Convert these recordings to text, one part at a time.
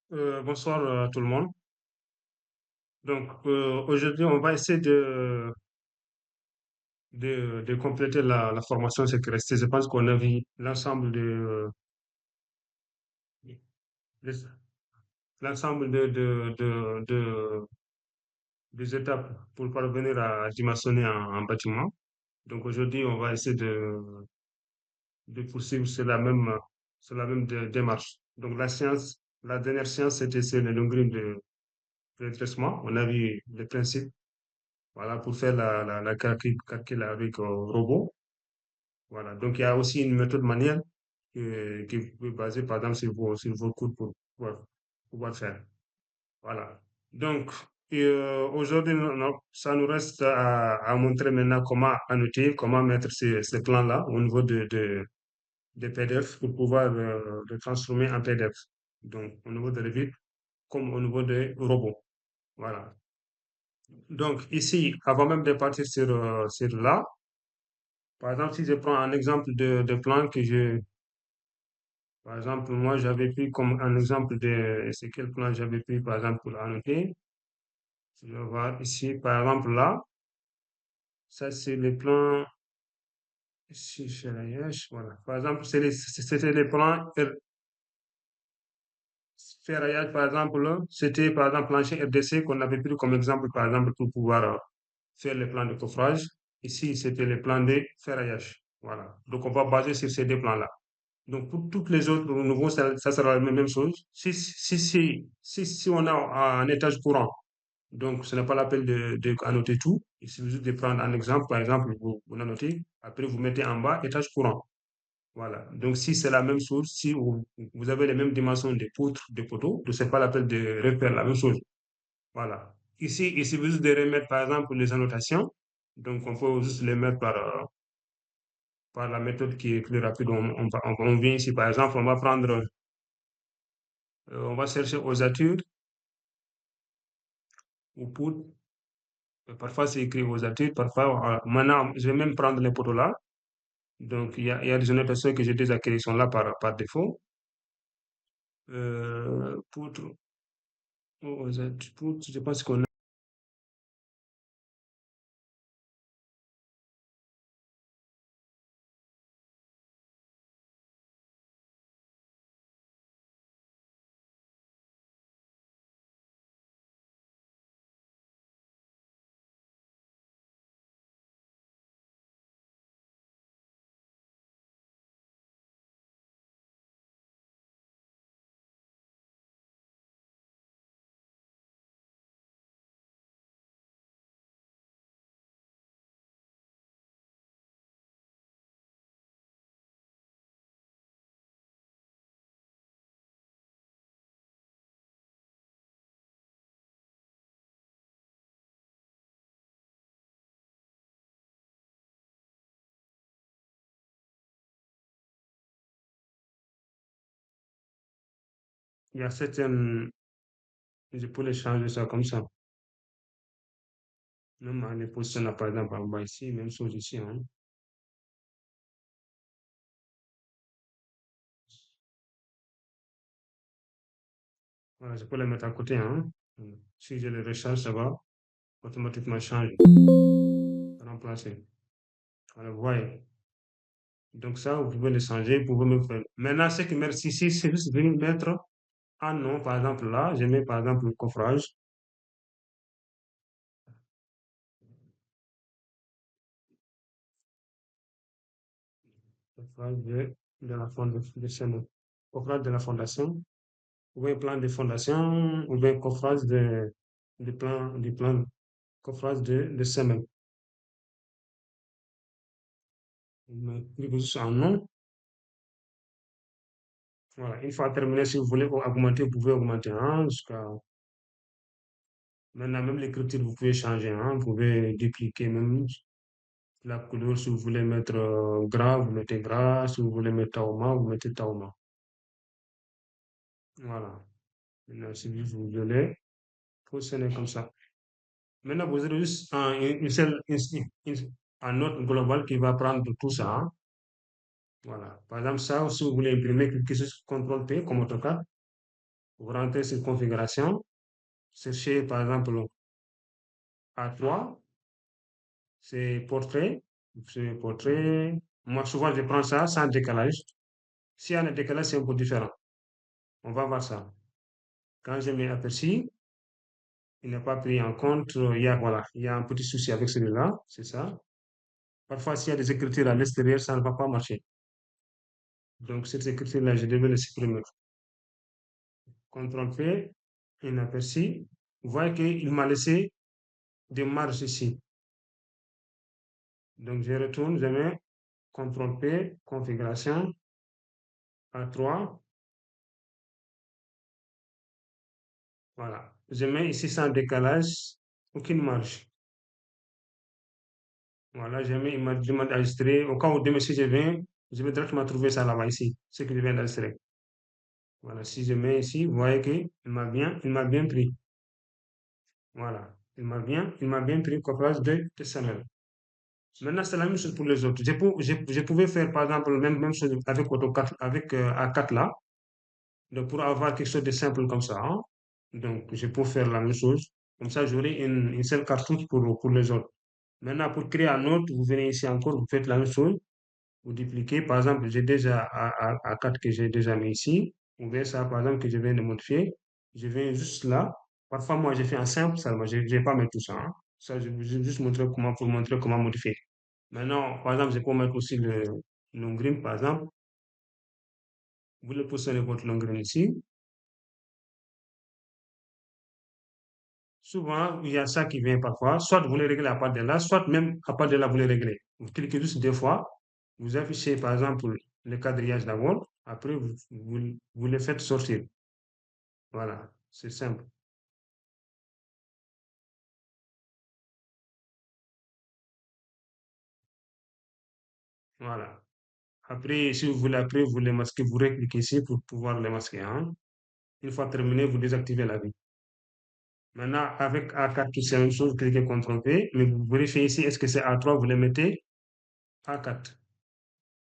Bonsoir à tout le monde. Donc, aujourd'hui, on va essayer de compléter la formation sécurité. Je pense qu'on a vu l'ensemble de- l'ensemble des étapes pour parvenir à dimensionner un bâtiment. Donc, aujourd'hui, on va essayer de poursuivre sur la même démarche. Donc, la dernière science, c'était sur le nombre de redressement. On a vu le principe, voilà, pour faire la calcul avec robot. Voilà. Donc, il y a aussi une méthode manuelle que vous pouvez baser, par exemple, sur vos cours pour pouvoir faire. Voilà. Donc, aujourd'hui, ça nous reste à montrer maintenant comment annoter, comment mettre ces plans-là au niveau des PDF pour pouvoir les transformer en PDF. Donc, au niveau de Revit, comme au niveau des robots. Voilà. Donc, ici, avant même de partir sur là, par exemple, si je prends un exemple de plan par exemple, moi, j'avais pris comme un exemple de c'est quel plan j'avais pris, par exemple, pour annoter. Je vais voir ici, par exemple, là, ça, c'est le plan ici, chez Rayech, voilà. Par exemple, c'était les plans ferraillage, par exemple, là, c'était, par exemple, plancher RDC qu'on avait pris comme exemple, par exemple, pour pouvoir faire les plans de coffrage. Ici, c'était les plans de ferraillage. Voilà. Donc, on va baser sur ces deux plans-là. Donc, pour toutes les autres nouveaux, ça sera la même chose. Si on a un étage courant, donc ce n'est pas la peine de annoter tout. Il suffit juste de prendre un exemple. Par exemple, vous annotez, après vous mettez en bas étage courant. Voilà. Donc, si c'est la même chose, si vous avez les mêmes dimensions des poutres, des poteaux, donc c'est pas la peine de refaire la même chose. Voilà. Ici, il suffit juste de remettre, par exemple, les annotations. Donc, on peut juste les mettre par la méthode qui est plus rapide. On vient ici, par exemple, on va chercher ossature ou poutre. Parfois, c'est écrit ossature. Parfois, maintenant, je vais même prendre les poteaux là. Donc, il y a des annotations que j'ai déjà créées, sont là par défaut. Poutre, ossature, poutre, je pense qu'on a. Il y a certaines. Je peux les changer ça comme ça. Même en les positionnant, par exemple, en bas ici, même chose ici, hein. Voilà, je peux les mettre à côté, hein. Si je les recharge, ça va automatiquement changer, remplacer. Alors, vous voyez. Donc ça, vous pouvez le changer, vous pouvez me faire. Maintenant, ce qui merci ici, c'est juste venir mettre un nom, par exemple là, je mets par exemple le coffrage, coffrage de la fondation, de chez nous. Coffrage de la fondation, ou bien plan de fondation, ou bien coffrage de plan, coffrage de semaine. Cliquez juste en nom. Voilà. Une fois terminé, si vous voulez augmenter, vous pouvez augmenter, hein, jusqu'à maintenant, même l'écriture, vous pouvez changer, hein, vous pouvez dupliquer même la couleur. Si vous voulez mettre gras, vous mettez gras. Si vous voulez mettre tauma, vous mettez tauma. Voilà. Maintenant, si vous voulez, fonctionner comme ça. Maintenant, vous avez juste une seule, un note global qui va prendre tout ça, hein. Voilà. Par exemple, ça, si vous voulez imprimer, cliquez sur CTRL P comme AutoCAD. Vous rentrez sur configuration, cherchez par exemple A3, c'est portrait, c'est portrait. Moi, souvent, je prends ça sans décalage. S'il y a un décalage, c'est un peu différent. On va voir ça. Quand je mets aperçu, il n'est pas pris en compte. Voilà, il y a un petit souci avec celui-là, c'est ça. Parfois, s'il y a des écritures à l'extérieur, ça ne va pas marcher. Donc, cette écriture-là, je devais le supprimer. CTRL P, inaperçu. Vous voyez qu'il m'a laissé des marges ici. Donc, je retourne, je mets CTRL P, configuration, A3. Voilà. Je mets ici sans décalage, aucune marge. Voilà, j'ai mis, il m'a demandé d'enregistrer. Au cas où demain, si je viens, je vais directement trouver ça là-bas ici, ce que je viens d'enregistrer. Voilà, si je mets ici, vous voyez il m'a bien pris. Voilà, il m'a bien pris coffrage de TSML. Maintenant, c'est la même chose pour les autres. Je pouvais faire, par exemple, même chose avec AutoCAD, avec A4 là. Donc, pour avoir quelque chose de simple comme ça, hein. Donc, je peux faire la même chose. Comme ça, j'aurai une seule cartouche pour les autres. Maintenant, pour créer un autre, vous venez ici encore, vous faites la même chose. Vous dupliquez. Par exemple, j'ai déjà A4 que j'ai déjà mis ici. Vous voyez ça, par exemple, que je viens de modifier. Je viens juste là. Parfois, moi, j'ai fait en simple seulement. Je ne vais pas mettre tout ça, hein. Ça, je vais juste montrer comment, pour montrer comment modifier. Maintenant, par exemple, je peux mettre aussi le long green, par exemple. Vous le positionnez votre long green ici. Souvent, il y a ça qui vient parfois. Soit vous les réglez à part de là, soit même à part de là, vous les réglez. Vous cliquez juste deux fois. Vous affichez, par exemple, le quadrillage d'abord. Après, vous le faites sortir. Voilà, c'est simple. Voilà. Après, si vous voulez, après, vous les masquez, vous recliquez ici pour pouvoir les masquer, hein. Une fois terminé, vous désactivez la vie. Maintenant, avec A4, c'est la même chose, vous cliquez CTRL V, mais vous vérifiez ici, est-ce que c'est A3, vous le mettez A4.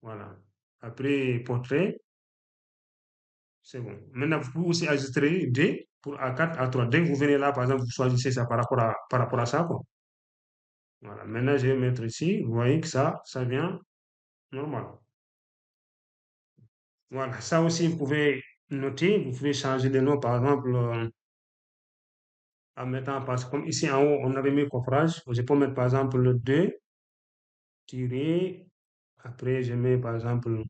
Voilà. Après, portrait, c'est bon. Maintenant, vous pouvez aussi ajouter D pour A4, A3. Dès que vous venez là, par exemple, vous choisissez ça par rapport à ça, quoi. Voilà. Maintenant, je vais mettre ici, vous voyez que ça vient normal. Voilà, ça aussi, vous pouvez noter, vous pouvez changer le nom, par exemple, en mettant, parce que comme ici en haut, on avait mis coffrage, je peux mettre par exemple le 2, tirer, après je mets par exemple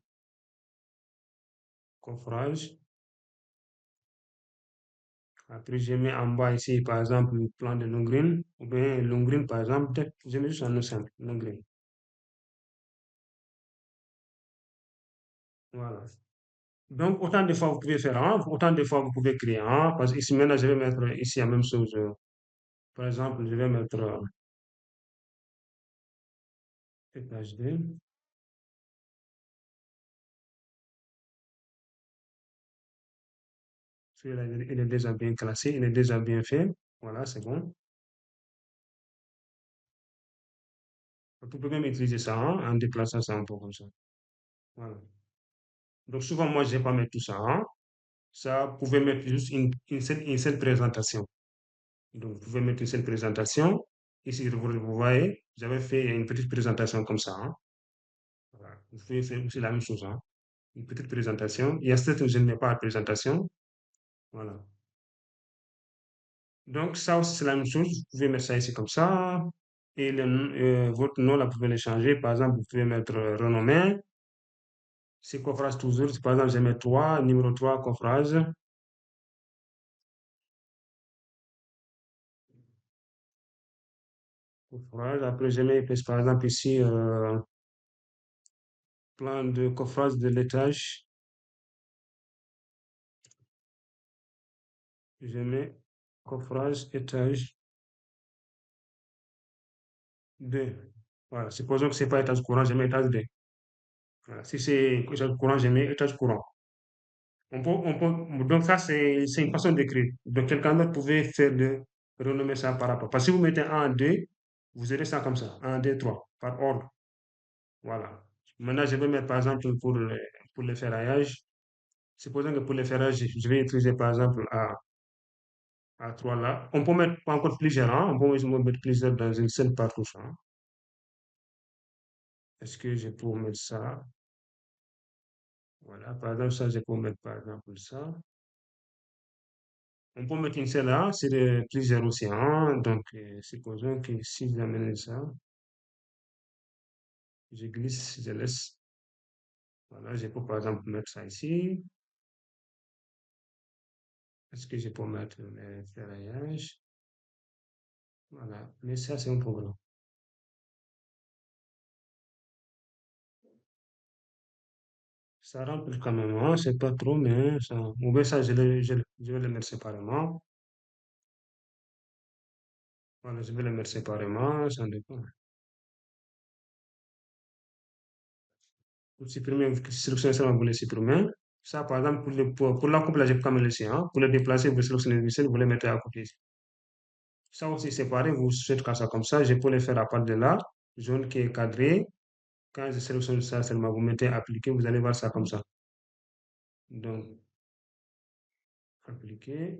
coffrage, après je mets en bas ici par exemple le plan de Longgreen, ou bien Longgreen par exemple, peut-être je mets juste un nom simple, Longgreen. Voilà. Donc autant de fois vous pouvez faire un, autant de fois vous pouvez créer un, parce que ici maintenant je vais mettre ici la même chose. Par exemple, je vais mettre étage 2. Celui-là, il est déjà bien classé, il est déjà bien fait. Voilà, c'est bon. Vous pouvez même utiliser ça, hein, en déplaçant ça un peu comme ça. Voilà. Donc souvent, moi, je ne vais pas mettre tout ça, hein. Ça, vous pouvez mettre juste une seule présentation. Donc, vous pouvez mettre une seule présentation. Ici, vous voyez, j'avais fait une petite présentation comme ça, hein. Voilà. Vous pouvez faire aussi la même chose, hein. Une petite présentation. Il y a certaines où je ne mets pas de présentation. Voilà. Donc, ça aussi, c'est la même chose. Vous pouvez mettre ça ici comme ça. Et votre nom, là, vous pouvez le changer. Par exemple, vous pouvez mettre renommé. C'est coffrage toujours. Par exemple, je mets 3, numéro 3 coffrage. Coffrage. Après, je mets, par exemple, ici, plan de coffrage de l'étage. Je mets coffrage étage 2. Voilà. Supposons que ce n'est pas étage courant, je mets étage 2. Voilà. Si c'est étage courant, je mets étage courant. Donc ça, c'est une façon d'écrire. Donc quelqu'un d'autre pouvait faire renommer ça par rapport. Parce que si vous mettez un 2, vous aurez ça comme ça. Un 2 3 par ordre. Voilà. Maintenant, je vais mettre par exemple pour le ferraillage. Supposons que pour les ferrages, je vais utiliser par exemple à 3 là. On peut mettre encore plusieurs, hein. On peut mettre plusieurs dans une seule cartouche, hein. Est-ce que je peux mettre ça? Voilà, par exemple, ça, je peux mettre par exemple ça. On peut mettre une seule là, c'est plusieurs océans. Donc, supposons que si j'amène ça, je glisse, je laisse. Voilà, je peux par exemple mettre ça ici. Est-ce que je peux mettre les ferraillages? Voilà, mais ça, c'est un problème. Ça remplit quand même, hein. C'est pas trop, mais ça. Ou bien ça, je vais le mettre séparément. Voilà, je vais le mettre séparément, ça dépend. Pour supprimer, sélectionnez seulement vous les supprimez. Ça, par exemple, pour la coupe, là, j'ai pas me laisser, hein. Pour le déplacer, vous sélectionnez le ficelle, vous le mettez à côté. Ça aussi séparé, vous faites comme ça, comme ça. Je peux le faire à partir de là, zone qui est cadrée. Quand je sélectionne ça seulement, vous mettez appliquer, vous allez voir ça comme ça. Donc, appliquer.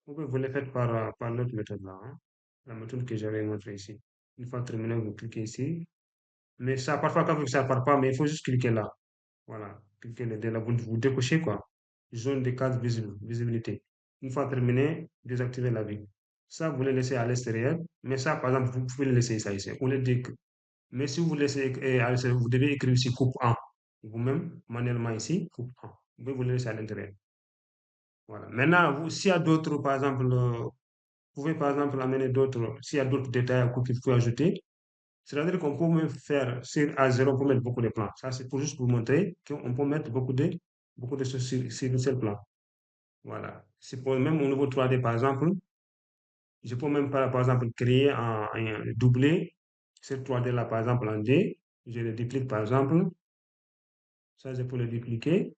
Vous le faites par l'autre méthode là, hein. La méthode que j'avais montrée ici. Une fois terminé, vous cliquez ici. Mais ça, parfois, quand ça ne part pas, mais il faut juste cliquer là. Voilà. Cliquez là, vous décochez quoi. Zone de cadre visibilité. Une fois terminé, désactivez la vue. Ça, vous le laissez à l'extérieur. Mais ça, par exemple, vous pouvez le laisser ça ici. Au lieu de Mais si vous laissez à l'extérieur, vous devez écrire ici coupe 1. Vous-même, manuellement ici, coupe 1. Vous pouvez vous le laisser à l'intérieur. Voilà. Maintenant, s'il y a d'autres, par exemple, vous pouvez par exemple amener d'autres, s'il y a d'autres détails à qu'il faut ajouter, c'est-à-dire qu'on peut même faire sur A0, on peut mettre beaucoup de plans. Ça, c'est pour juste vous montrer qu'on peut mettre beaucoup de choses sur un seul plan. Voilà. C'est pour même au niveau 3D, par exemple, je peux même par exemple créer un doublé ce 3D là, par exemple, en D. Je le duplique, par exemple. Ça, je peux le dupliquer.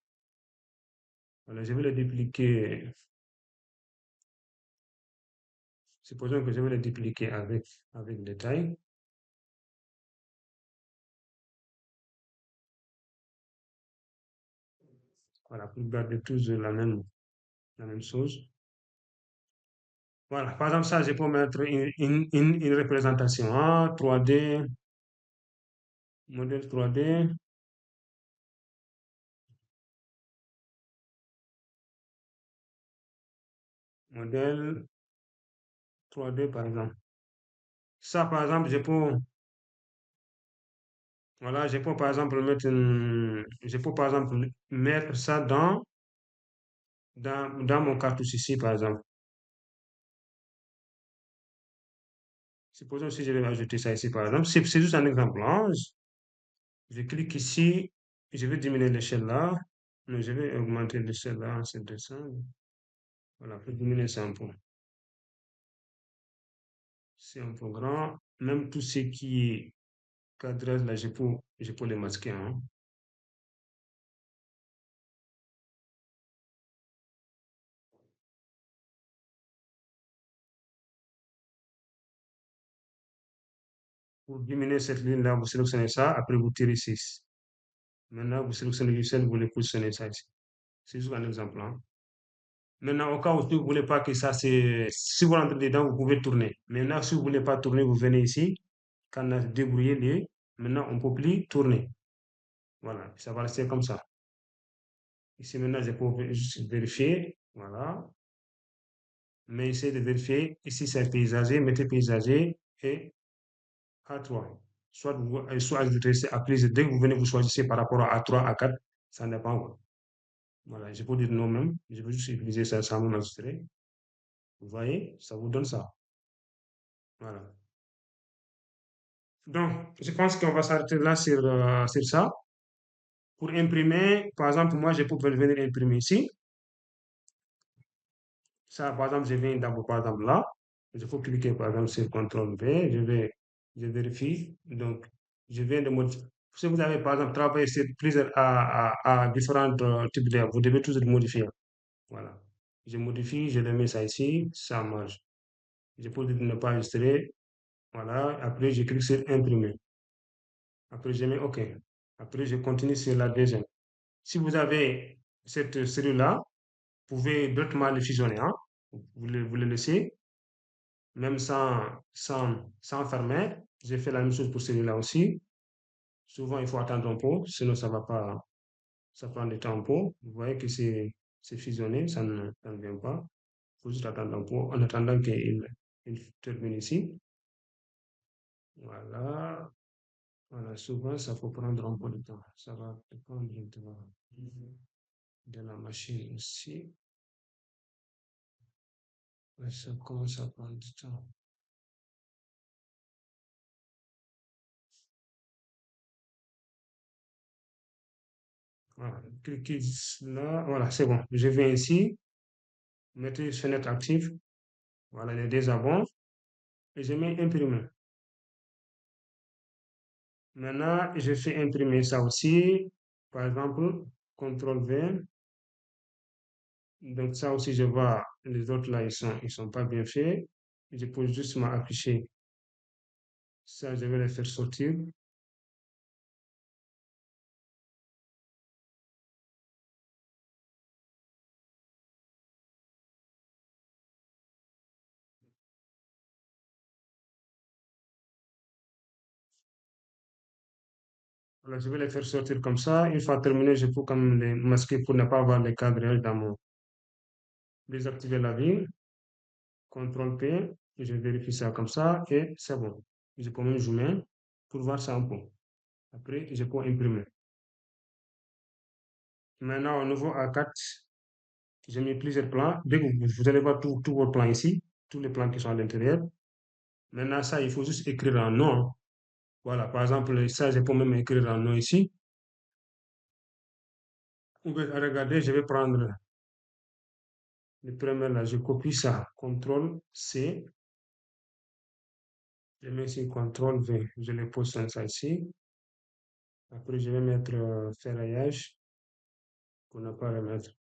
Voilà, je vais le dupliquer. Supposons que je vais le dupliquer avec détail. Voilà, pour garder toujours la même chose. Voilà, par exemple, ça, je peux mettre une représentation, hein, 3D, modèle 3D, modèle 3D, par exemple. Ça, par exemple, voilà, je peux, par exemple, mettre ça dans mon cartouche ici, par exemple. Supposons si je vais ajouter ça ici, par exemple. C'est juste un exemple, hein. Je clique ici, je vais diminuer l'échelle là. Non, je vais augmenter l'échelle là, c'est 200. Voilà, pour diminuer ça un peu. C'est un peu grand. Même tout ce qui est cadrage, là, je peux les masquer, hein. Pour diminuer cette ligne-là, vous sélectionnez ça, après vous tirez 6. Maintenant, vous sélectionnez l'icelle, vous les positionnez ça ici. C'est juste un exemple, hein. Maintenant, au cas où vous ne voulez pas que ça, si vous rentrez dedans, vous pouvez tourner. Maintenant, si vous ne voulez pas tourner, vous venez ici. Quand on a débrouillé les, maintenant, on ne peut plus tourner. Voilà, ça va rester comme ça. Ici, maintenant, je peux juste vérifier. Voilà. Mais essayez de vérifier. Ici, c'est paysager. Mettez paysager et A3. Soit ajouter à plus. Dès que vous venez, vous choisissez par rapport à A3, A4. Ça dépend. Voilà, je peux dire non même. Je vais juste utiliser ça sans m'enregistrer. Vous voyez, ça vous donne ça. Voilà. Donc, je pense qu'on va s'arrêter là sur ça. Pour imprimer, par exemple, moi, je peux venir imprimer ici. Ça, par exemple, je viens d'abord, par exemple, là. Je peux cliquer, par exemple, sur CTRL V. Je vérifie. Donc, je viens de modifier. Si vous avez, par exemple, travaillé sur plusieurs, à différents types de layers, vous devez toujours modifier. Voilà. Je modifie, je le mets ça ici, ça marche. Je peux dire de ne pas enregistrer. Voilà. Après, je clique sur imprimer. Après, je mets OK. Après, je continue sur la deuxième. Si vous avez cette cellule-là, vous pouvez directement le fusionner, hein. Vous le laissez, même sans fermer. J'ai fait la même chose pour celui-là aussi. Souvent, il faut attendre un peu, sinon ça va pas, ça prend du temps un peu. Vous voyez que c'est fusionné, ça ne vient pas. Il faut juste attendre un peu en attendant qu'il termine ici. Voilà. Voilà, souvent, ça peut prendre un peu de temps. Ça va dépendre de la machine aussi. Ouais, ça commence à prendre du temps. Voilà, cliquez là. Voilà, c'est bon. Je viens ici, mettez fenêtre active. Voilà, les désabons. Et je mets imprimer. Maintenant, je fais imprimer ça aussi. Par exemple, CTRL V. Donc ça aussi, je vois les autres là, ils sont pas bien faits. Je peux justement afficher ça, je vais les faire sortir. Voilà, je vais les faire sortir comme ça. Une fois terminé, je peux quand même les masquer pour ne pas avoir les cadres dans mon. Désactiver la ville, CTRL P, et je vérifie ça comme ça, et c'est bon. Je peux même zoomer pour voir ça un peu. Après, je peux imprimer. Maintenant, au niveau A4, j'ai mis plusieurs plans. Dès que vous allez voir tous vos plans ici, tous les plans qui sont à l'intérieur. Maintenant, ça, il faut juste écrire un nom. Voilà, par exemple, ça, je peux même écrire un nom ici. Vous pouvez regarder, je vais prendre le premier là, je copie ça, CTRL C, je mets ici CTRL V, je le pose comme ça ici. Après, je vais mettre ferraillage pour ne pas remettre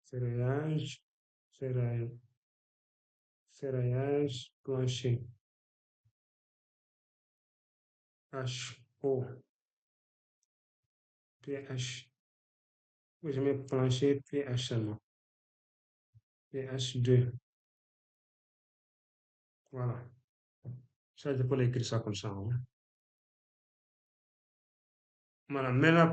ferraillage, ferraille- ferraillage, plancher, H-O-P-H. Oui, je mets plancher PH seulement, PH2. Voilà. Ça, je peux l'écrire ça comme ça, hein. Voilà. Maintenant,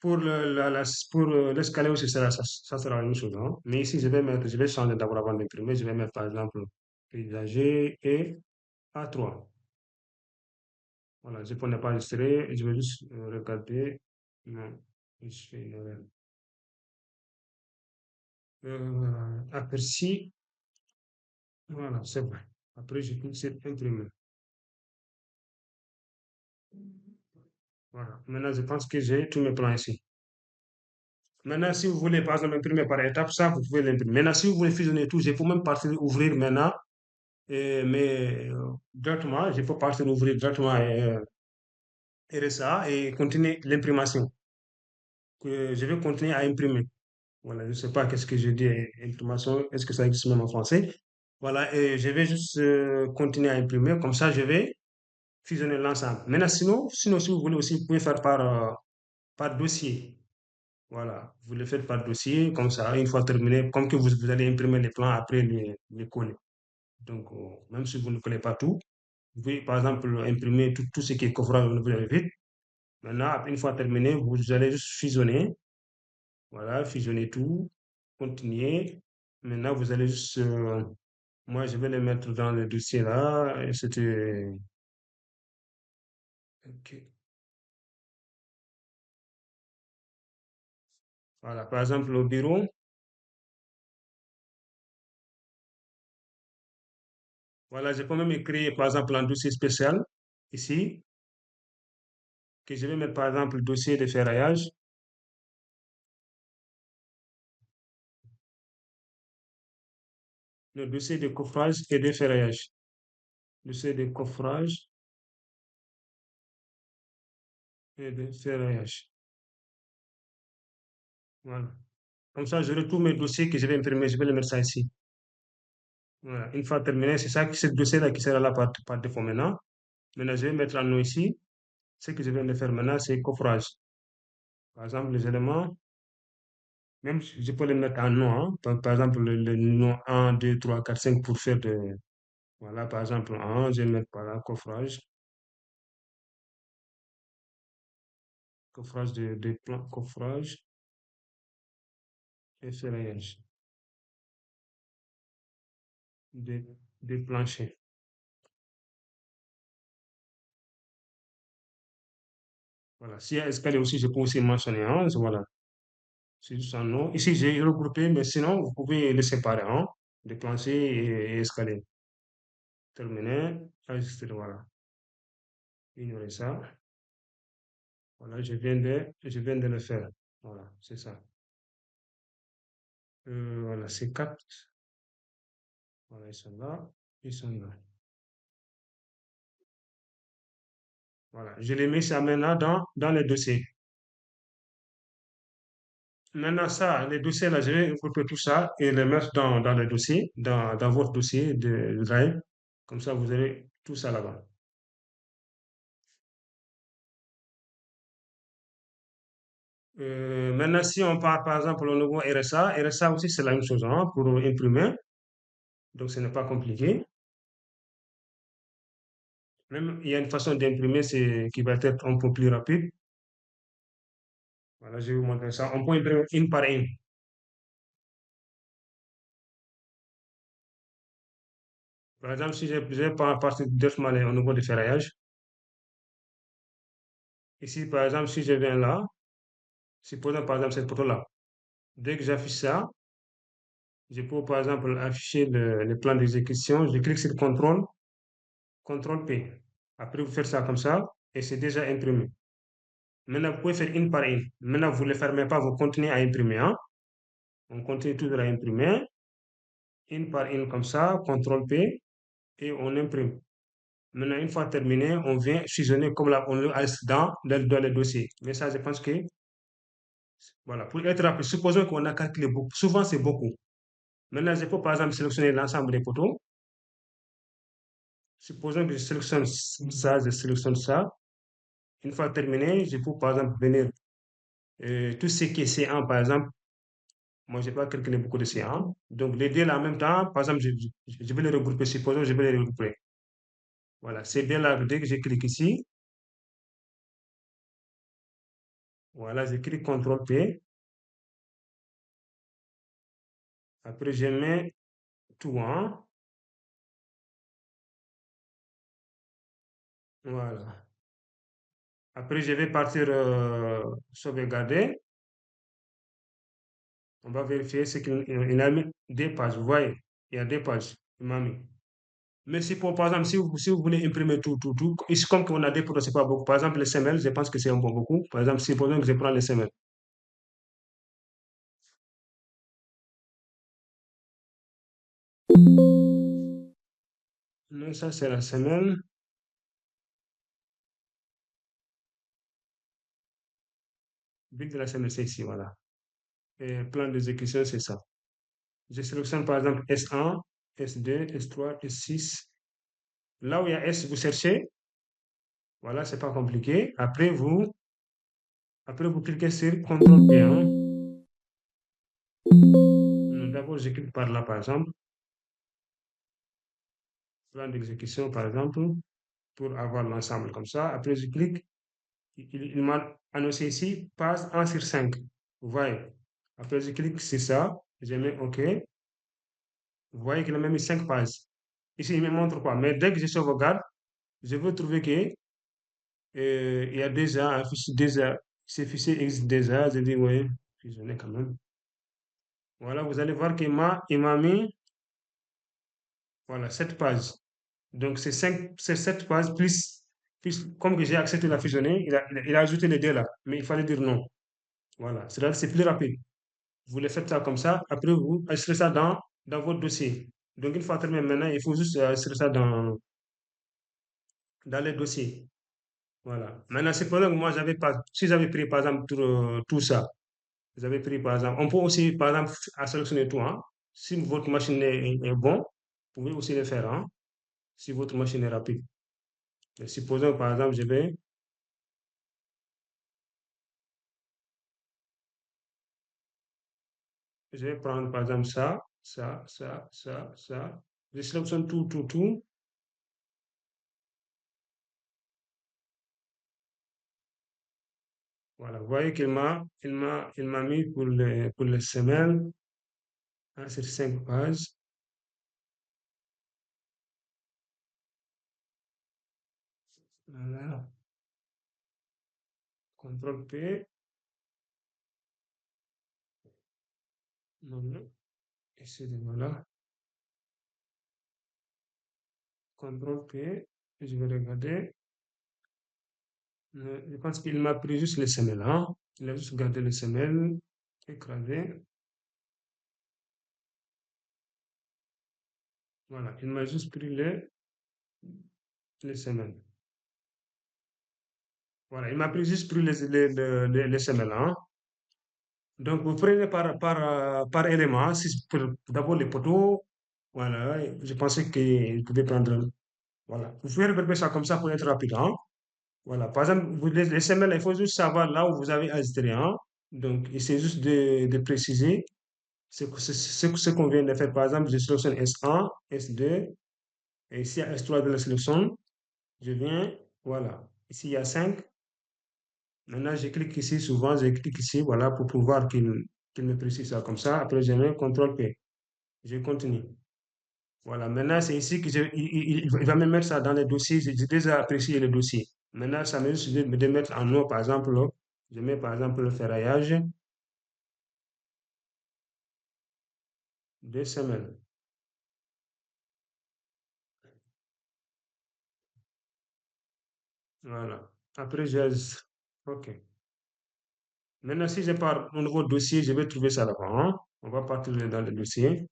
pour l'escalier aussi, ça sera la même chose, hein. Mais ici, je vais changer d'abord avant d'imprimer. Je vais mettre, par exemple, paysager et A3. Voilà, je peux ne pas enregistrer et je vais juste regarder. Non, je fais une erreur. Aperçu, voilà, c'est bon. Après, je clique sur imprimer. Voilà. Maintenant, je pense que j'ai tous mes plans ici. Maintenant, si vous voulez, par exemple, imprimer par étape, ça, vous pouvez l'imprimer. Maintenant, si vous voulez fusionner tout, je peux même partir ouvrir maintenant, mais directement, je peux partir ouvrir directement RSA et continuer l'imprimation. Je vais continuer à imprimer. Voilà, je ne sais pas qu'est-ce que je dis, imprimation, est-ce que ça existe même en français? Voilà, et je vais juste continuer à imprimer, comme ça, je vais fusionner l'ensemble. Maintenant, sinon, si vous voulez aussi, vous pouvez faire par dossier. Voilà, vous le faites par dossier, comme ça, une fois terminé, comme que vous allez imprimer les plans après les coller. Donc, même si vous ne collez pas tout, vous pouvez par exemple imprimer tout ce qui est coffrage au niveau de vite. Maintenant, une fois terminé, vous allez juste fusionner. Voilà, fusionner tout, continuer. Maintenant, vous allez juste. Moi, je vais les mettre dans le dossier là. Et c'était. Ok. Voilà, par exemple, au bureau. Voilà, j'ai quand même écrit par exemple un dossier spécial ici, que je vais mettre par exemple dossier de ferraillage. Le dossier de coffrage et de ferraillage. Dossier de coffrage et de ferraillage. Voilà. Comme ça, j'aurai tous mes dossiers que je vais imprimer, je vais les mettre ça ici. Voilà. Une fois terminé, c'est ça, ce dossier-là qui sera là par défaut maintenant. Maintenant, je vais mettre un nom ici. Ce que je viens de faire maintenant, c'est coffrage. Par exemple, les éléments, même je peux les mettre en nom, hein. Par exemple, le nom un 2 3 4 5 pour faire de. Voilà, par exemple, un, je vais mettre par là, coffrage. Coffrage de plan, coffrage et ferraillage des, des planchers. Voilà. S'il y a escalier aussi, je peux aussi mentionner un. Voilà. C'est juste un nom. Ici, j'ai regroupé, mais sinon, vous pouvez les séparer, hein. Des planchers et escaliers. Terminé. Ajuster, voilà. Ignorez ça. Voilà, je viens de le faire. Voilà, c'est ça. Voilà, c'est quatre. Voilà, ils sont là. Ils sont là. Voilà, je les mets ça maintenant dans les dossiers. Maintenant, ça, les dossiers là, je vais regrouper tout ça et les mettre dans le dossier, dans votre dossier de Drive. Comme ça, vous avez tout ça là-bas. Maintenant, si on part par exemple au nouveau RSA, RSA aussi c'est la même chose hein, pour imprimer, donc ce n'est pas compliqué. Même il y a une façon d'imprimer qui va être un peu plus rapide. Voilà, je vais vous montrer ça. On peut imprimer une par une. Par exemple, si j'ai pas partir directement au niveau de ferraillage, ici par exemple, si je viens là, supposons par exemple cette photo-là, dès que j'affiche ça, je peux par exemple afficher le plan d'exécution, je clique sur CTRL P. Après, vous faites ça comme ça et c'est déjà imprimé. Maintenant, vous pouvez faire une par une. Maintenant, vous ne le fermez pas, vous continuez à imprimer, hein. On continue toujours à imprimer, une par une comme ça, CTRL P, et on imprime. Maintenant, une fois terminé, on vient fusionner comme là, on le reste dans le dossier. Mais ça, je pense que, voilà, pour être rapide, supposons qu'on a calculé beaucoup. Souvent, c'est beaucoup. Maintenant, je peux par exemple sélectionner l'ensemble des photos. Supposons que je sélectionne ça, je sélectionne ça. Une fois terminé, je peux par exemple venir tout ce qui est C1, par exemple. Moi, je n'ai pas calculé beaucoup de C1. Donc, les deux là en même temps, par exemple, je vais les regrouper. Supposons que je vais les regrouper. Voilà, c'est bien là, dès que je clique ici, voilà, je clique CTRL P. Après, je mets tout en. Voilà. Après, je vais partir sauvegarder. On va vérifier ce qu'il a mis des pages. Vous voyez, il y a des pages. Il m'a mis. Mais si, par exemple, si vous voulez imprimer tout, ici, comme on a des photos, c'est pas beaucoup. Par exemple, les semelles, je pense que c'est un peu beaucoup. Par exemple, supposons que je prends les semelles. Non, ça, c'est la semelle. But de la semelle, c'est ici, voilà. Et plan d'exécution, c'est ça. Je sélectionne par exemple S1, S2, S3, S6. Là où il y a S, vous cherchez. Voilà, c'est pas compliqué. Après, vous cliquez sur CTRL P1. D'abord, je clique par là, par exemple. Plan d'exécution, par exemple, pour avoir l'ensemble comme ça. Après, je clique. Il m'a annoncé ici, passe 1 sur 5. Vous voyez. Après, je clique sur ça. Je mets OK. Vous voyez qu'il a même mis 5 pages. Ici, il me montre quoi. Mais dès que je sauvegarde, je veux trouver que il y a déjà un fichier, déjà, ce fichier existe déjà. Je dis, oui, fusionner quand même. Voilà, vous allez voir qu'il m'a mis, voilà, 7 pages. Donc, c'est 7 pages plus comme que j'ai accepté la fusionner, il a ajouté les deux là. Mais il fallait dire non. Voilà, c'est plus rapide. Vous le faites ça comme ça. Après, vous insérez ça dans votre dossier. Donc, une fois terminé maintenant, il faut juste insérer ça dans les dossiers. Voilà. Maintenant, c'est pendant que moi, si j'avais pris par exemple tout ça, j'avais pris par exemple, on peut aussi par exemple à sélectionner tout, hein. Si votre machine est bon, Vous pouvez aussi le faire, hein, si votre machine est rapide. Et supposons, par exemple, je vais prendre, par exemple, ça. Je sélectionne tout. Voilà. Vous voyez il m'a mis pour les semaines, hein, sur 5 pages. Voilà. CTRL P. Non, non. Excusez-moi. CTRL P. Je vais regarder. Je pense qu'il m'a pris juste les semelles, hein. Il a juste gardé les semelles, écrasé. Voilà. Il m'a juste pris les semelles. Voilà. Il m'a pris juste pris les semelles, hein. Donc, vous prenez par élément, hein. D'abord les poteaux. Voilà. Je pensais qu'il pouvait prendre. Voilà. Vous pouvez regrouper ça comme ça pour être rapide, hein. Voilà. Par exemple, les semelles, il faut juste savoir là où vous avez ajusté, hein. Donc, c'est juste de préciser ce qu'on vient de faire. Par exemple, je sélectionne S1, S2, et ici, à S3 de la sélection, je viens, voilà. Ici, il y a 5. Maintenant, je clique ici, souvent, je clique ici, voilà, pour pouvoir qu'il me précise ça comme ça. Après, je mets CTRL P. Je continue. Voilà. Maintenant, c'est ici que il va me mettre ça dans les dossiers. J'ai déjà apprécié les dossiers. Maintenant, ça me juste de mettre en nom, par exemple, là, je mets par exemple le ferraillage, 2 semaines. Voilà. Après, OK. Maintenant, si je pars au nouveau dossier, je vais trouver ça là-bas, hein. On va partir dans le dossier.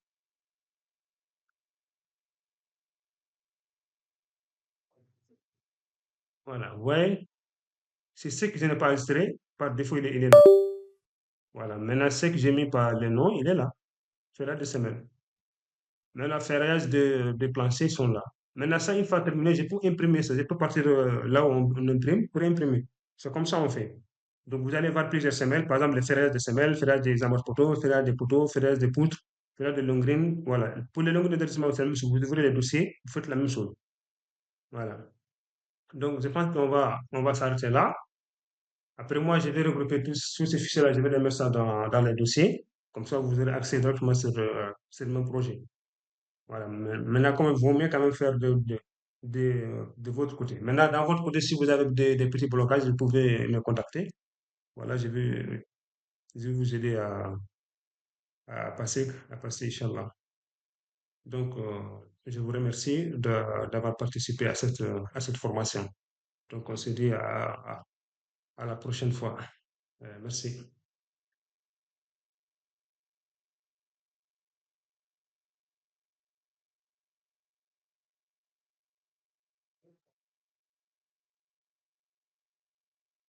Voilà. Vous voyez, c'est ce que je n'ai pas enregistré. Par défaut, il est là. Voilà. Maintenant, ce que j'ai mis par le nom, il est là. Ferrage de semaine. Maintenant, ferrage de plancher sont là. Maintenant, ça, une fois terminé, je peux imprimer ça. Je peux partir là où on imprime pour imprimer. C'est comme ça on fait. Donc, vous allez voir plusieurs semelles. Par exemple, le ferrage de semelles, ferrage des amorce-poteaux, ferrage des poteaux, ferrage des poutres, ferrage de longrines. Voilà. Pour les longrines de dressement, c'est la même chose. Vous ouvrez les dossiers, vous faites la même chose. Voilà. Donc, je pense on va s'arrêter là. Après, moi, je vais regrouper tous ces fichiers-là, je vais les mettre ça dans les dossiers. Comme ça, vous aurez accès directement sur le même projet. Voilà. Maintenant, il vaut mieux quand même faire de votre côté. Maintenant, dans votre côté, si vous avez des petits blocages, vous pouvez me contacter. Voilà, je vais vous aider à passer, Inch'Allah. Donc, je vous remercie d'avoir participé à cette formation. Donc, on se dit à la prochaine fois. Merci.